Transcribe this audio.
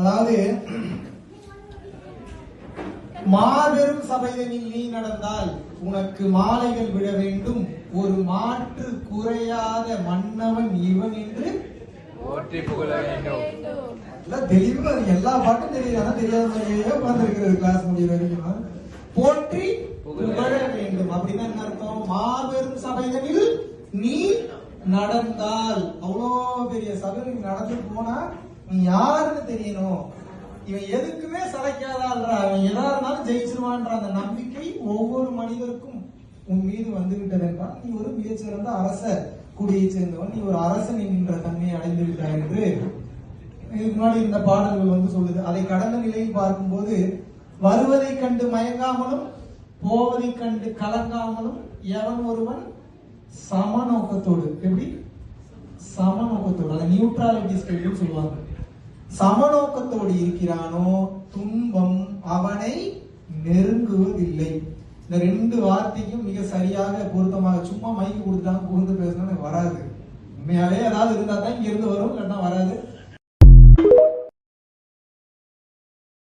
அதாவது மாபெரும் சபைதனில் நீ நடந்தால் உனக்கு மாலைகள் விட வேண்டும், ஒரு மாற்று குறையாத மன்னவன் இவன் என்று போற்றி புகழ வேண்டும். தெளிவா எல்லா பாட்டும் தெரியாது, தெரியாத மாதிரியே உட்கார்ந்து கிளாஸ் முடிகிற வரைக்கும் போற்றி புகழ வேண்டும். அப்படின்னா என்ன அர்த்தம்? மாபெரும் சபைதனில் நீ நடந்தால், அவ்வளோ பெரிய சபை நீ நடந்து போனா நீ யாருன்னு தெரியணும். இவன் எதுக்குமே சளைக்காதாள்றா, அவன் எதா இருந்தாலும் ஜெயிச்சிருவான்ற அந்த நம்பிக்கை ஒவ்வொரு மனிதருக்கும் உன் மீது வந்து விட்டது என்றால் நீ ஒரு மிகச்சிறந்த அரச குடியை சேர்ந்தவன், நீ ஒரு அரசன் என்கின்ற தன்மையை அடைந்து விட்டாய் என்று இதுக்கு முன்னாடி இந்த பாடல்கள் சொல்லுது. அதை கடந்த நிலையில் பார்க்கும்போது, வருவதை கண்டு மயங்காமலும் போவதை கண்டு கலங்காமலும் எவன் ஒருவன் சமநோக்கத்தோடு, எப்படி சமநோக்கத்தோடு, அதை நியூட்ராலிட்டி ஸ்டேட்னு சொல்லுவாங்க. சமநோக்கத்தோடு இருக்கிறானோ துன்பம் அவனை நெருங்குவதில்லை. இந்த ரெண்டு வார்த்தைக்கும் மிக சரியாக பொருத்தமாக, சும்மா மைக்கு கொடுத்தாங்க புகுந்து பேசணும்னு வராது. உண்மையாலே ஏதாவது இருந்தா தான் இங்க இருந்து வரும், இல்லைன்னா வராது.